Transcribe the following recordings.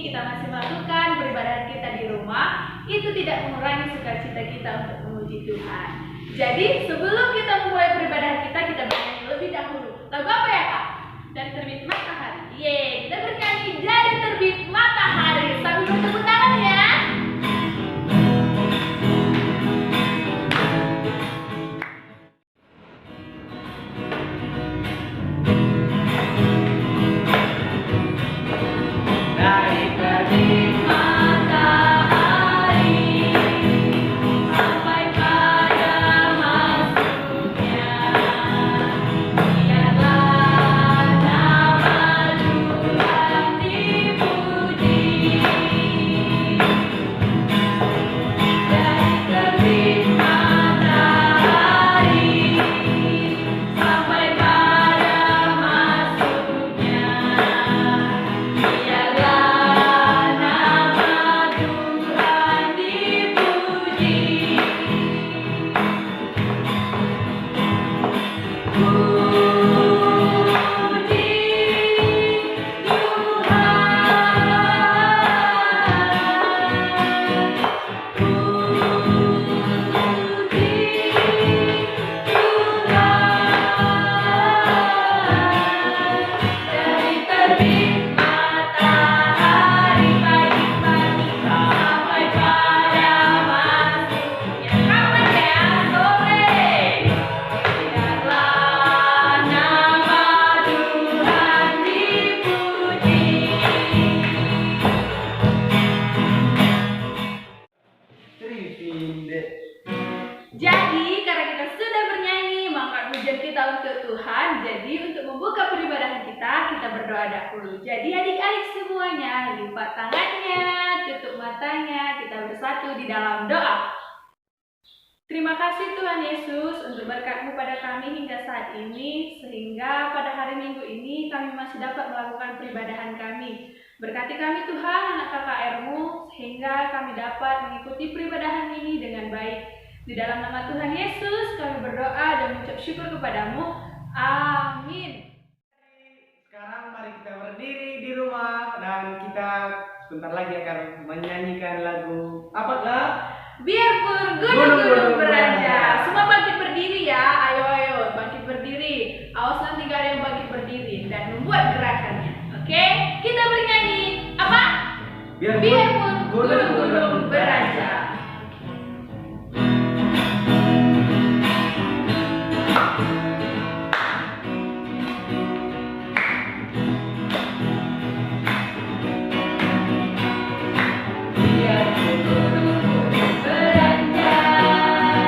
kita masih melakukan peribadahan kita di rumah, itu tidak mengurangi sukacita kita untuk memuji Tuhan. Jadi sebelum kita memulai peribadahan kita bernyanyi lebih dahulu. Lagu apa ya Kak? Dari Terbit Matahari. Yeay, kita bernyanyi Dari Terbit Matahari. Sambil bertepuk tangan ya. Dari terbit matahari sampai pada masuknya, biarlah nama Tuhan dipuji. Dari terbit matahari sampai pada masuknya, biarlah nama Tuhan dipuji. Puji dari terbit matahari pagi-pagi sampai pada masuknya. Kapan ya? Sore. Biarlah nama Tuhan dipuji. Jadi karena kita sudah bernyanyi mengangkat pujian kita untuk Tuhan, jadi untuk membuka peribadahan kita berdoa dahulu. Jadi adik-adik semuanya lipat tangannya, tutup matanya, kita bersatu di dalam doa. Terima kasih Tuhan Yesus untuk berkat-Mu pada kami hingga saat ini, sehingga pada hari Minggu ini kami masih dapat melakukan peribadahan kami. Berkati kami Tuhan, anak KKR-Mu, sehingga kami dapat mengikuti peribadahan ini dengan baik. Di dalam nama Tuhan Yesus kami berdoa dan mengucap syukur kepadamu. Amin. Sekarang mari kita berdiri di rumah dan kita sebentar lagi akan menyanyikan lagu apa lah? Biarpun gunung-gunung beranjak. Semua bangkit berdiri ya. Ayo bangkit berdiri. Awas nanti gak ada yang bangkit berdiri dan membuat gerakannya. Oke? Kita bernyanyi apa? Biarpun gunung-gunung beranjak. Biarpun gunung beranjak,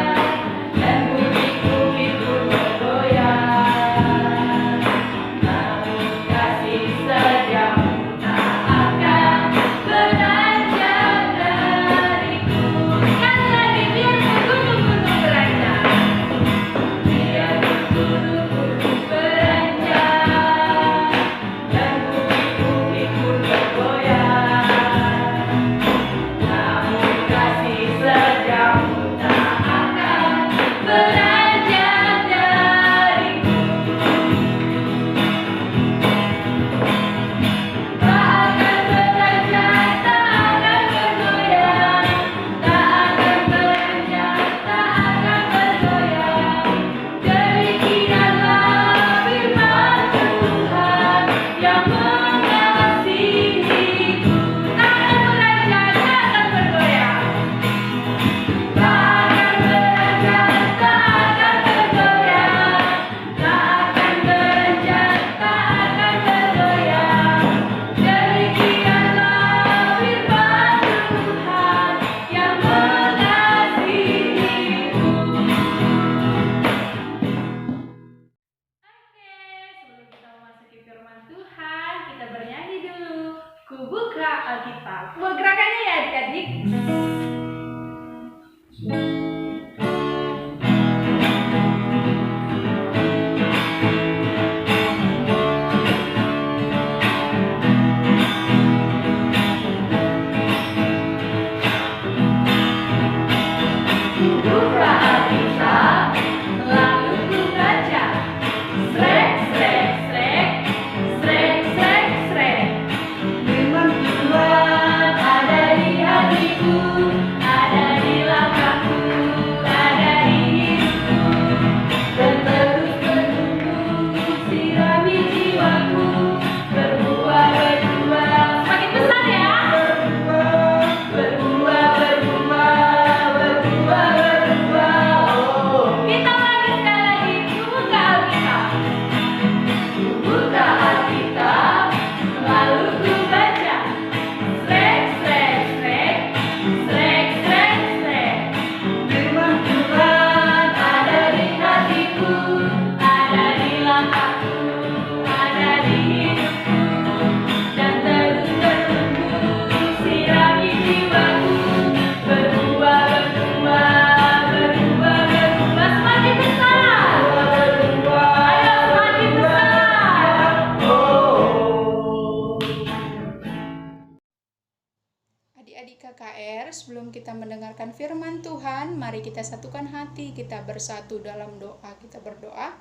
mendengarkan firman Tuhan, mari kita satukan hati, kita bersatu dalam doa. Kita berdoa.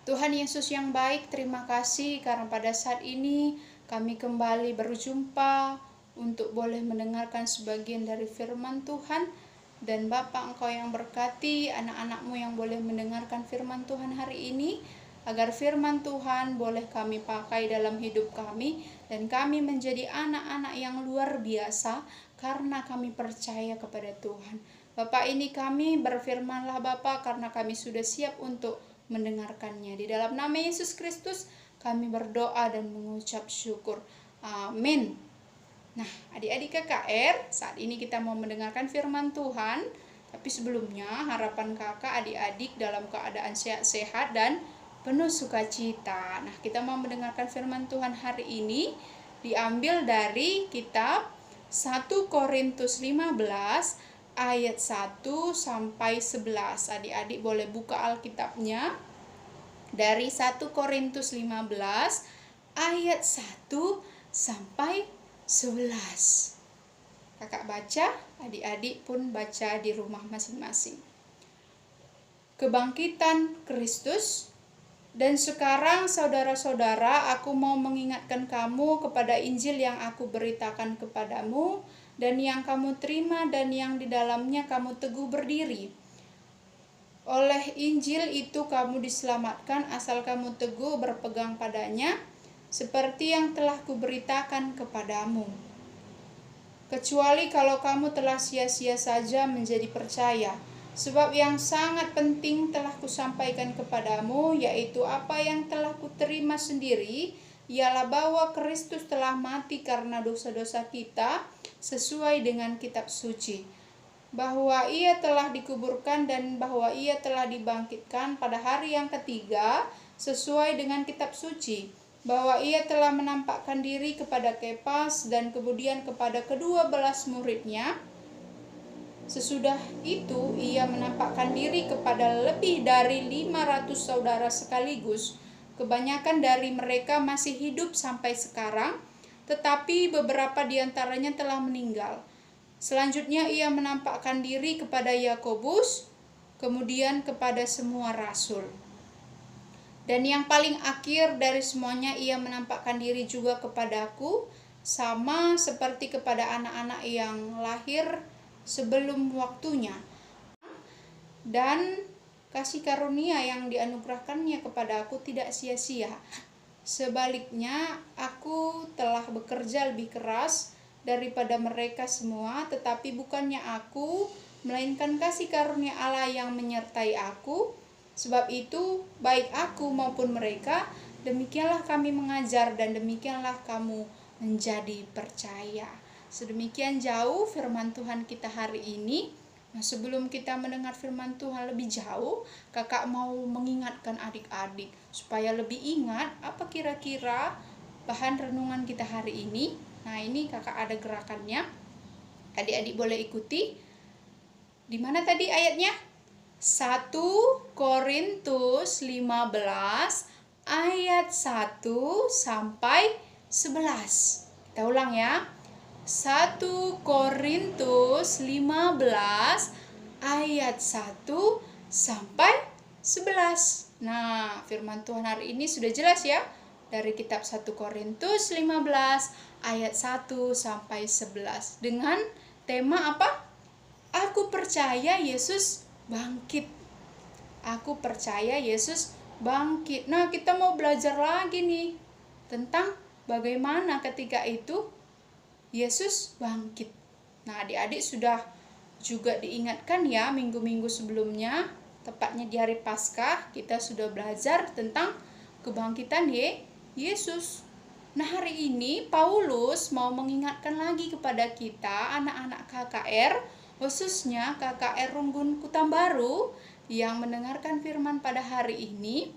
Tuhan Yesus yang baik, terima kasih karena pada saat ini kami kembali berjumpa untuk boleh mendengarkan sebagian dari firman Tuhan. Dan Bapa, Engkau yang berkati anak-anak-Mu yang boleh mendengarkan firman Tuhan hari ini, agar firman Tuhan boleh kami pakai dalam hidup kami, dan kami menjadi anak-anak yang luar biasa karena kami percaya kepada Tuhan. Bapa, ini kami berfirmanlah Bapa, karena kami sudah siap untuk mendengarkannya. Di dalam nama Yesus Kristus kami berdoa dan mengucap syukur. Amin. Nah, adik-adik KKR, saat ini kita mau mendengarkan firman Tuhan. Tapi sebelumnya, harapan kakak adik-adik dalam keadaan sehat-sehat dan penuh sukacita. Nah, kita mau mendengarkan firman Tuhan hari ini diambil dari kitab 1 Korintus 15 ayat 1 sampai 11. Adik-adik boleh buka Alkitabnya dari 1 Korintus 15 ayat 1 sampai 11. Kakak baca, adik-adik pun baca di rumah masing-masing. Kebangkitan Kristus. Dan sekarang saudara-saudara, aku mau mengingatkan kamu kepada Injil yang aku beritakan kepadamu, dan yang kamu terima dan yang di dalamnya kamu teguh berdiri. Oleh Injil itu kamu diselamatkan asal kamu teguh berpegang padanya, seperti yang telah kuberitakan kepadamu. Kecuali kalau kamu telah sia-sia saja menjadi percaya, sebab yang sangat penting telah kusampaikan kepadamu, yaitu apa yang telah kuterima sendiri, ialah bahwa Kristus telah mati karena dosa-dosa kita, sesuai dengan kitab suci, bahwa ia telah dikuburkan dan bahwa ia telah dibangkitkan pada hari yang ketiga, sesuai dengan kitab suci, bahwa ia telah menampakkan diri kepada Kefas dan kemudian kepada kedua belas muridnya. Sesudah itu ia menampakkan diri kepada lebih dari 500 saudara sekaligus. Kebanyakan dari mereka masih hidup sampai sekarang, tetapi beberapa di antaranya telah meninggal. Selanjutnya ia menampakkan diri kepada Yakobus, kemudian kepada semua rasul. Dan yang paling akhir dari semuanya, ia menampakkan diri juga kepadaku, sama seperti kepada anak-anak yang lahir sebelum waktunya. Dan kasih karunia yang dianugerahkannya kepadaku tidak sia-sia. Sebaliknya, aku telah bekerja lebih keras daripada mereka semua, tetapi bukannya aku, melainkan kasih karunia Allah yang menyertai aku. Sebab itu, baik aku maupun mereka, demikianlah kami mengajar dan demikianlah kamu menjadi percaya. Sedemikian jauh firman Tuhan kita hari ini. Nah, sebelum kita mendengar firman Tuhan lebih jauh, kakak mau mengingatkan adik-adik supaya lebih ingat apa kira-kira bahan renungan kita hari ini. Nah, ini kakak ada gerakannya. Adik-adik boleh ikuti. Di mana tadi ayatnya? 1 Korintus 15 ayat 1 sampai 11. Kita ulang ya. 1 Korintus 15 ayat 1 sampai 11. Nah, firman Tuhan hari ini sudah jelas ya. Dari kitab 1 Korintus 15 ayat 1 sampai 11. Dengan tema apa? Aku percaya Yesus bangkit. Aku percaya Yesus bangkit. Nah, kita mau belajar lagi nih tentang bagaimana ketika itu Yesus bangkit. Nah, adik-adik sudah juga diingatkan ya minggu-minggu sebelumnya, tepatnya di hari Paskah, kita sudah belajar tentang kebangkitan Yesus. Nah, hari ini Paulus mau mengingatkan lagi kepada kita anak-anak KKR, khususnya KKR Runggun Kutambaru yang mendengarkan firman pada hari ini,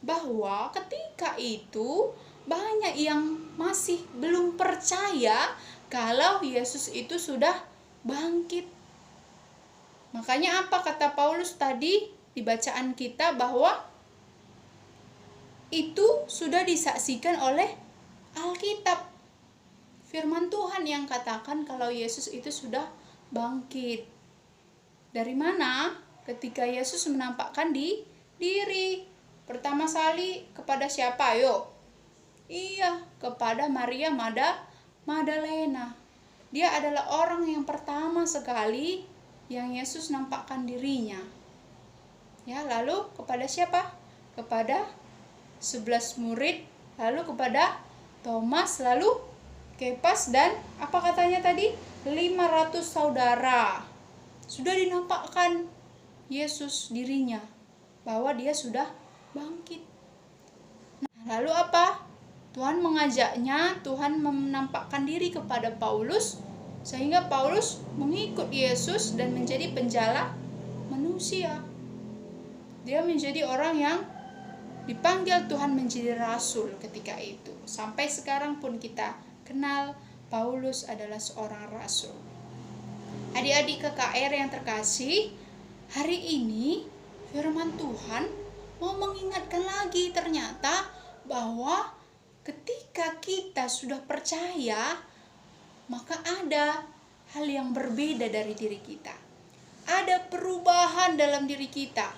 bahwa ketika itu banyak yang masih belum percaya kalau Yesus itu sudah bangkit. Makanya apa kata Paulus tadi di bacaan kita, bahwa itu sudah disaksikan oleh Alkitab. Firman Tuhan yang katakan kalau Yesus itu sudah bangkit. Dari mana? Ketika Yesus menampakkan diri. Pertama kali kepada siapa? Ayo. Iya, kepada Maria Magdalena. Dia adalah orang yang pertama sekali yang Yesus nampakkan dirinya. Ya, lalu kepada siapa? Kepada 11 murid, lalu kepada Thomas, lalu Kefas, dan apa katanya tadi? 500 saudara. Sudah dinampakkan Yesus dirinya bahwa dia sudah bangkit. Nah, lalu apa? Tuhan mengajaknya, Tuhan menampakkan diri kepada Paulus sehingga Paulus mengikut Yesus dan menjadi penjala manusia. Dia menjadi orang yang dipanggil Tuhan menjadi rasul ketika itu. Sampai sekarang pun kita kenal Paulus adalah seorang rasul. Adik-adik KKR yang terkasih, hari ini firman Tuhan mau mengingatkan lagi ternyata bahwa ketika kita sudah percaya, maka ada hal yang berbeda dari diri kita. Ada perubahan dalam diri kita.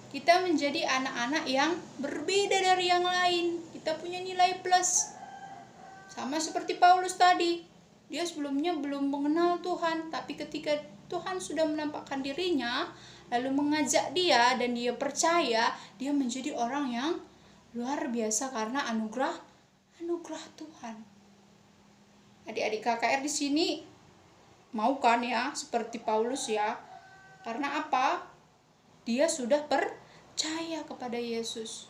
Kita menjadi anak-anak yang berbeda dari yang lain. Kita punya nilai plus. Sama seperti Paulus tadi. Dia sebelumnya belum mengenal Tuhan, tapi ketika Tuhan sudah menampakkan dirinya, lalu mengajak dia dan dia percaya, dia menjadi orang yang luar biasa karena anugerah Tuhan. Adik-adik KKR di sini mau kan ya seperti Paulus ya? Karena apa? Dia sudah percaya kepada Yesus.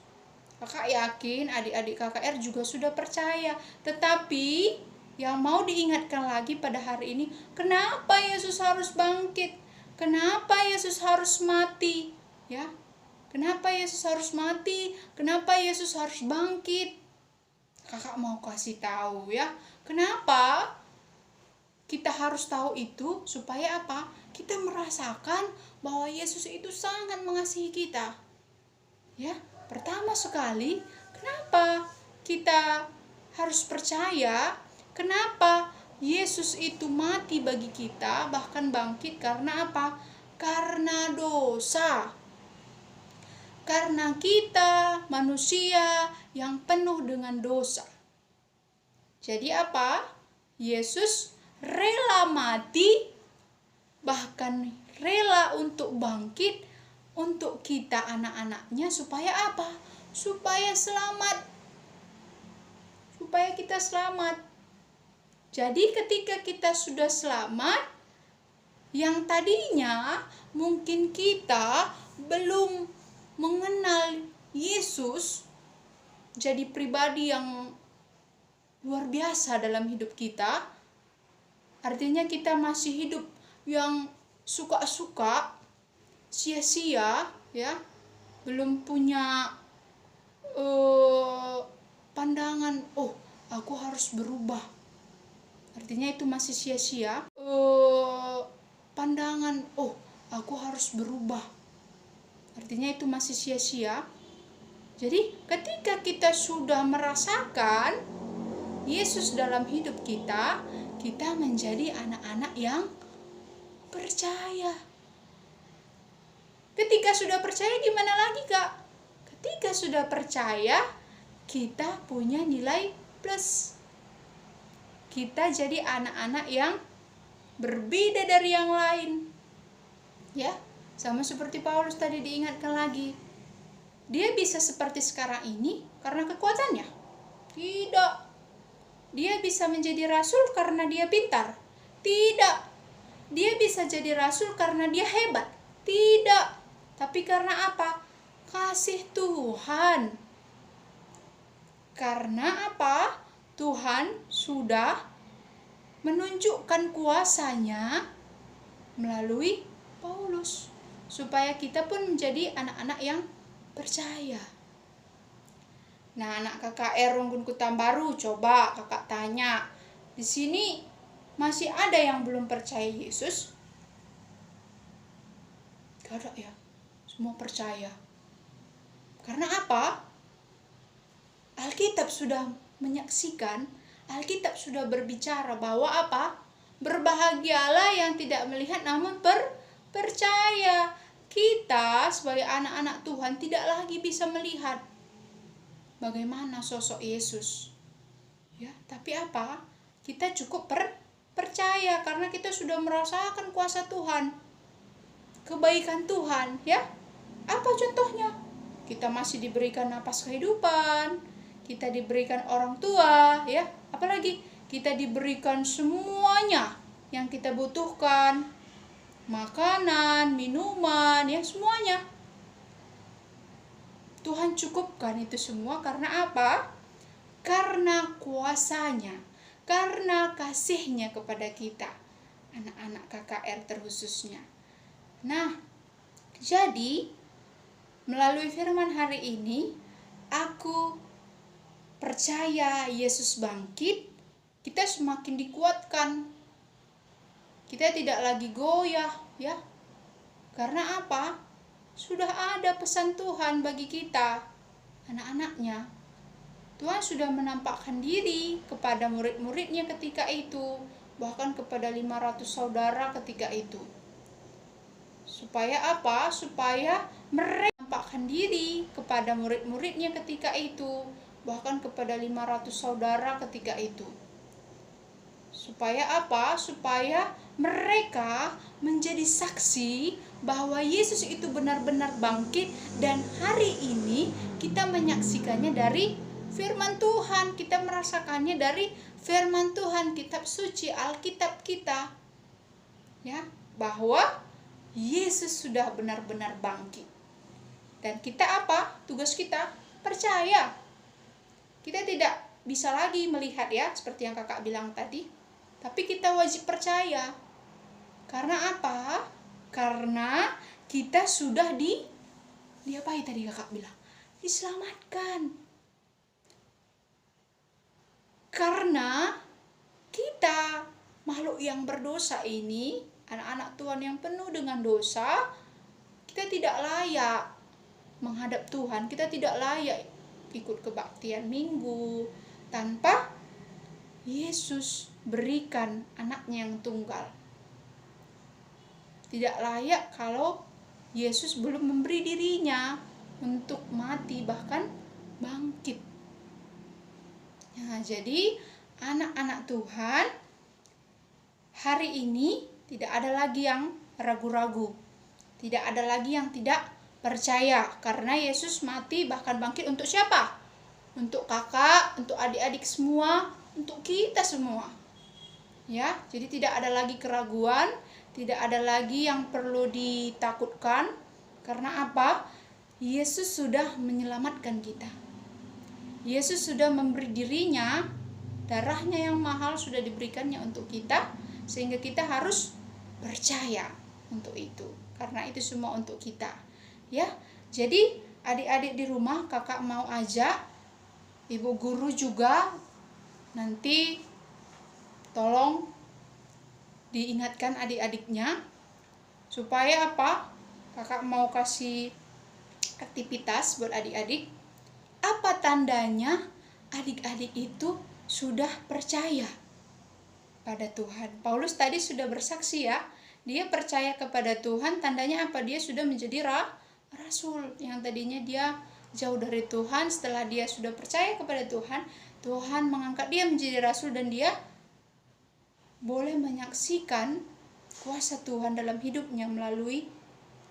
Kakak yakin adik-adik KKR juga sudah percaya. Tetapi yang mau diingatkan lagi pada hari ini, kenapa Yesus harus bangkit? Kenapa Yesus harus mati? Ya. Kenapa Yesus harus mati? Kenapa Yesus harus bangkit? Kakak mau kasih tahu ya. Kenapa kita harus tahu itu? Supaya apa? Kita merasakan bahwa Yesus itu sangat mengasihi kita. Ya, pertama sekali, kenapa kita harus percaya? Kenapa Yesus itu mati bagi kita, bahkan bangkit karena apa? Karena dosa. Karena kita manusia yang penuh dengan dosa. Jadi apa? Yesus rela mati, bahkan rela untuk bangkit untuk kita anak-anaknya supaya apa? Supaya selamat. Supaya kita selamat. Jadi ketika kita sudah selamat, yang tadinya mungkin kita belum mengenal Yesus jadi pribadi yang luar biasa dalam hidup kita, artinya kita masih hidup yang suka-suka, sia-sia, ya, belum punya pandangan, oh aku harus berubah, artinya itu masih sia-sia. Pandangan, oh aku harus berubah, artinya itu masih sia-sia. Jadi ketika kita sudah merasakan Yesus dalam hidup kita, kita menjadi anak-anak yang percaya. Ketika sudah percaya gimana lagi kak? Ketika sudah percaya, kita punya nilai plus. Kita jadi anak-anak yang berbeda dari yang lain. Ya, sama seperti Paulus tadi diingatkan lagi. Dia bisa seperti sekarang ini karena kekuatannya? Tidak. Dia bisa menjadi rasul karena dia pintar? Tidak. Dia bisa jadi rasul karena dia hebat? Tidak. Tapi karena apa? Kasih Tuhan. Karena apa? Tuhan sudah menunjukkan kuasanya melalui Paulus. Supaya kita pun menjadi anak-anak yang percaya. Nah, anak KKR Runggun Kutambaru, coba kakak tanya, di sini masih ada yang belum percaya Yesus? Gak ada ya, semua percaya. Karena apa? Alkitab sudah menyaksikan, Alkitab sudah berbicara bahwa apa? Berbahagialah yang tidak melihat namun percaya. Kita sebagai anak-anak Tuhan tidak lagi bisa melihat bagaimana sosok Yesus. Ya, tapi apa? Kita cukup percaya karena kita sudah merasakan kuasa Tuhan, kebaikan Tuhan, ya. Apa contohnya? Kita masih diberikan napas kehidupan, kita diberikan orang tua, ya. Apalagi kita diberikan semuanya yang kita butuhkan. Makanan, minuman, ya semuanya. Tuhan cukupkan itu semua karena apa? Karena kuasanya, karena kasihnya kepada kita, anak-anak KKR terkhususnya. Nah, jadi melalui firman hari ini, aku percaya Yesus bangkit, kita semakin dikuatkan. Kita tidak lagi goyah, ya. Karena apa? Sudah ada pesan Tuhan bagi kita, anak-anaknya. Tuhan sudah menampakkan diri kepada murid-muridnya ketika itu, bahkan kepada 500 saudara ketika itu. Supaya apa? Supaya mereka menampakkan diri kepada murid-muridnya ketika itu, bahkan kepada 500 saudara ketika itu. Supaya apa? Supaya mereka menjadi saksi bahwa Yesus itu benar-benar bangkit, dan hari ini kita menyaksikannya dari firman Tuhan, kita merasakannya dari firman Tuhan, kitab suci, Alkitab kita. Ya, bahwa Yesus sudah benar-benar bangkit. Dan kita apa? Tugas kita percaya. Kita tidak bisa lagi melihat, ya, seperti yang kakak bilang tadi. Tapi kita wajib percaya. Karena apa? Karena kita sudah diapain tadi kakak bilang? Diselamatkan. Karena kita makhluk yang berdosa ini, anak-anak Tuhan yang penuh dengan dosa, kita tidak layak menghadap Tuhan. Kita tidak layak ikut kebaktian minggu tanpa Yesus berikan anaknya yang tunggal. Tidak layak kalau Yesus belum memberi dirinya untuk mati bahkan bangkit. Nah, jadi anak-anak Tuhan hari ini tidak ada lagi yang ragu-ragu. Tidak ada lagi yang tidak percaya karena Yesus mati bahkan bangkit untuk siapa? Untuk kakak, untuk adik-adik semua, untuk kita semua. Ya, jadi tidak ada lagi keraguan, tidak ada lagi yang perlu ditakutkan. Karena apa? Yesus sudah menyelamatkan kita. Yesus sudah memberi dirinya, darahnya yang mahal sudah diberikannya untuk kita, sehingga kita harus percaya untuk itu. Karena itu semua untuk kita. Ya, jadi adik-adik di rumah kakak mau ajak, ibu guru juga nanti tolong diingatkan adik-adiknya supaya apa? Kakak mau kasih aktivitas buat adik-adik. Apa tandanya adik-adik itu sudah percaya pada Tuhan? Paulus tadi sudah bersaksi, ya. Dia percaya kepada Tuhan, tandanya apa? Dia sudah menjadi rasul. Yang tadinya dia jauh dari Tuhan, setelah dia sudah percaya kepada Tuhan, Tuhan mengangkat dia menjadi rasul dan dia boleh menyaksikan kuasa Tuhan dalam hidupnya melalui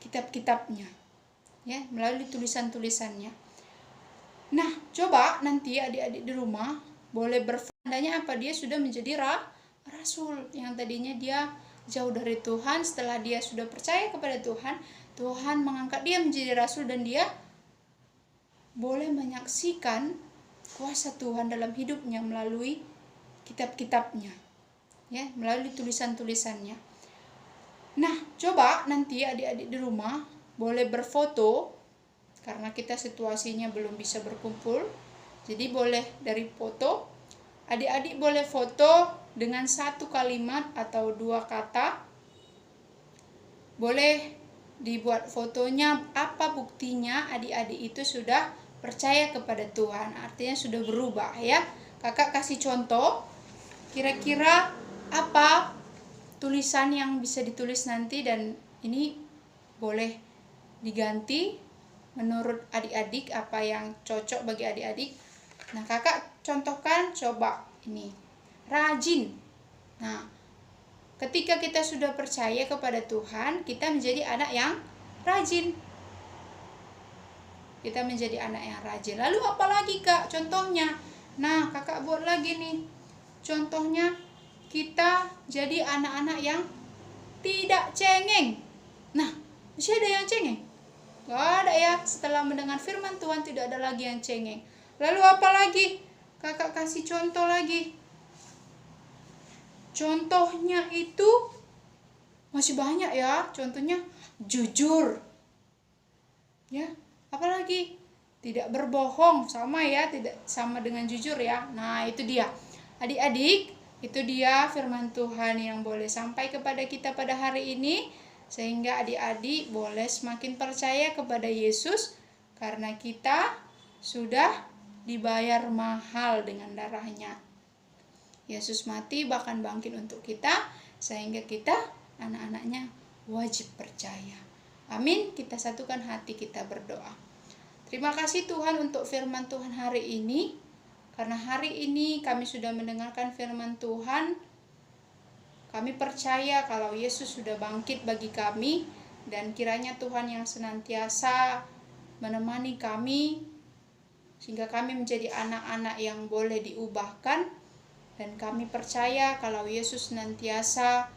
kitab-kitabnya, ya, melalui tulisan-tulisannya. Nah, coba nanti adik-adik di rumah boleh bertandanya apa? Dia sudah menjadi rasul. Yang tadinya dia jauh dari Tuhan, setelah dia sudah percaya kepada Tuhan, Tuhan mengangkat dia menjadi rasul dan dia boleh menyaksikan kuasa Tuhan dalam hidupnya melalui kitab-kitabnya, ya, melalui tulisan-tulisannya. Nah, coba nanti adik-adik di rumah boleh berfoto, karena kita situasinya belum bisa berkumpul, jadi boleh dari foto. Adik-adik boleh foto dengan satu kalimat atau dua kata. Boleh dibuat fotonya, apa buktinya adik-adik itu sudah percaya kepada Tuhan, artinya sudah berubah, ya. Kakak kasih contoh, kira-kira apa tulisan yang bisa ditulis nanti, dan ini boleh diganti menurut adik-adik apa yang cocok bagi adik-adik. Nah, kakak contohkan coba ini, rajin. Nah, ketika kita sudah percaya kepada Tuhan, kita menjadi anak yang rajin. Kita menjadi anak yang rajin. Lalu apalagi kak contohnya? Nah, kakak buat lagi nih. Contohnya, kita jadi anak-anak yang tidak cengeng. Nah, masih ada yang cengeng? Gak ada ya. Setelah mendengar firman Tuhan tidak ada lagi yang cengeng. Lalu apa lagi? Kakak kasih contoh lagi. Contohnya itu masih banyak ya. Contohnya jujur. Ya, apalagi? Tidak berbohong, sama ya, tidak sama dengan jujur ya. Nah, itu dia. Adik-adik, itu dia firman Tuhan yang boleh sampai kepada kita pada hari ini, sehingga adik-adik boleh semakin percaya kepada Yesus karena kita sudah dibayar mahal dengan darahnya. Yesus mati bahkan bangkit untuk kita, sehingga kita anak-anaknya wajib percaya. Amin. Kita satukan hati, kita berdoa. Terima kasih Tuhan untuk firman Tuhan hari ini. Karena hari ini kami sudah mendengarkan firman Tuhan. Kami percaya kalau Yesus sudah bangkit bagi kami, dan kiranya Tuhan yang senantiasa menemani kami sehingga kami menjadi anak-anak yang boleh diubahkan, dan kami percaya kalau Yesus senantiasa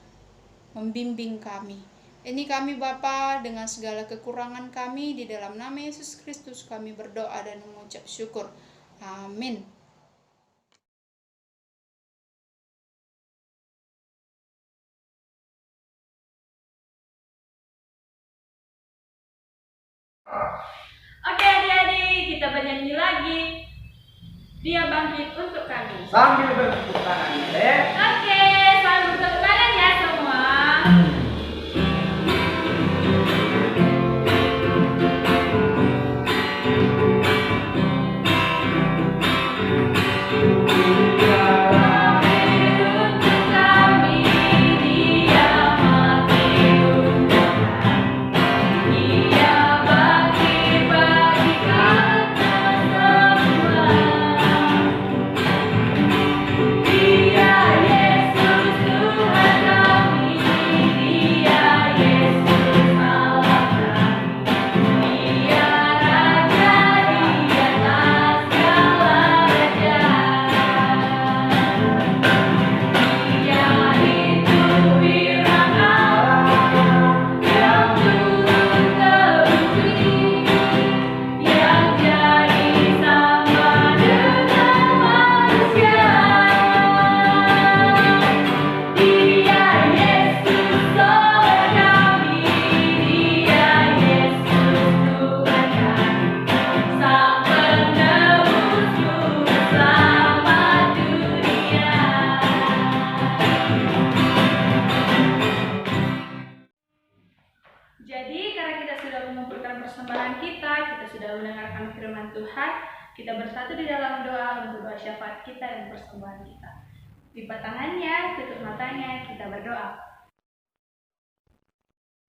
membimbing kami. Ini kami Bapa, dengan segala kekurangan kami, di dalam nama Yesus Kristus kami berdoa dan mengucap syukur. Amin. Oke adik-adik, kita bernyanyi lagi. Dia bangkit untuk kami. Sambil bertepuk tangan ya. Oke, sambil bertepuk tangan ya semua. Jadi karena kita sudah mengumpulkan persembahan kita sudah mendengarkan firman Tuhan, kita bersatu di dalam doa untuk doa syafaat kita dan persembahan kita. Lipat tangannya, tutup matanya, kita berdoa.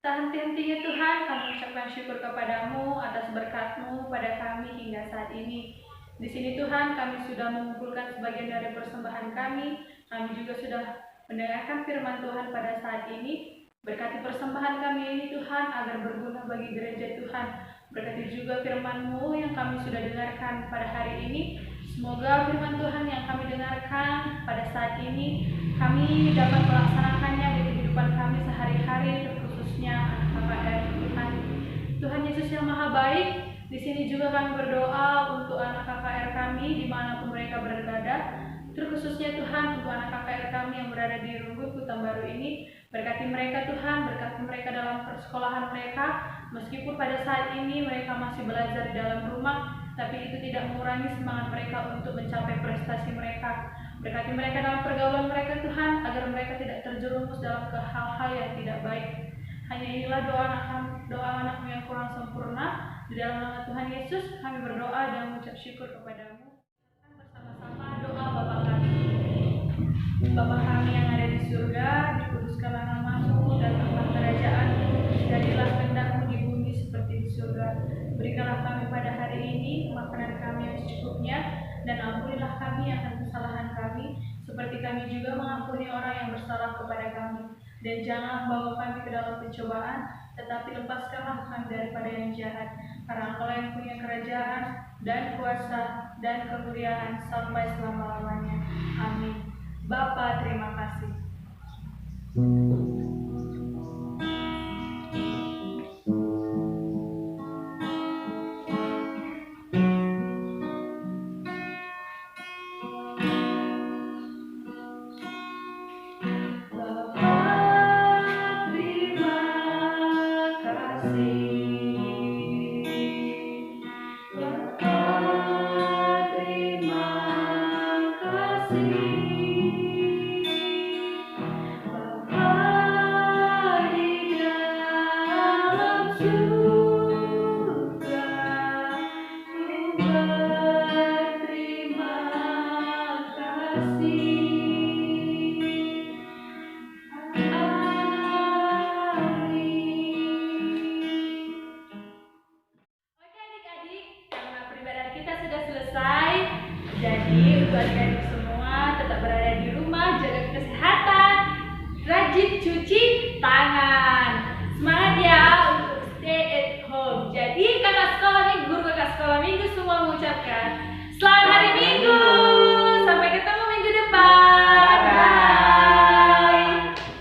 Tak henti-hentinya Tuhan, kami ucapkan syukur kepadamu atas berkat-Mu pada kami hingga saat ini. Di sini Tuhan, kami sudah mengumpulkan sebagian dari persembahan kami. Kami juga sudah mendengarkan firman Tuhan pada saat ini. Berkati persembahan kami ini Tuhan, agar berguna bagi gereja Tuhan. Berkati juga firman-Mu yang kami sudah dengarkan pada hari ini. Semoga firman Tuhan yang kami dengarkan pada saat ini, kami dapat melaksanakannya di kehidupan kami sehari-hari, terkhususnya anak KKR Tuhan. Tuhan Yesus yang Maha Baik, di sini juga kami berdoa untuk anak KKR kami dimanapun mereka berada, terkhususnya Tuhan untuk anak KKR kami yang berada di Runggut Hutan Baru ini. Berkati mereka Tuhan, berkati mereka dalam persekolahan mereka, meskipun pada saat ini mereka masih belajar di dalam rumah, tapi itu tidak mengurangi semangat mereka untuk mencapai prestasi mereka. Berkati mereka dalam pergaulan mereka Tuhan, agar mereka tidak terjerumus dalam hal-hal yang tidak baik. Hanya inilah doa anak-Mu yang kurang sempurna. Di dalam nama Tuhan Yesus kami berdoa dan mengucap syukur kepadamu. Bersama-sama doa Bapa kami. Bapa kami yang ada di surga, dikuduskanlah dan ampunilah kami akan kesalahan kami, seperti kami juga mengampuni orang yang bersalah kepada kami. Dan jangan bawa kami ke dalam pencobaan, tetapi lepaskanlah kami daripada yang jahat. Karena Engkau yang punya kerajaan, dan kuasa, dan kemuliaan sampai selama-lamanya. Amin. Bapa, terima kasih. Jadi untuk adik-adik semua tetap berada di rumah, jaga kesehatan, rajin cuci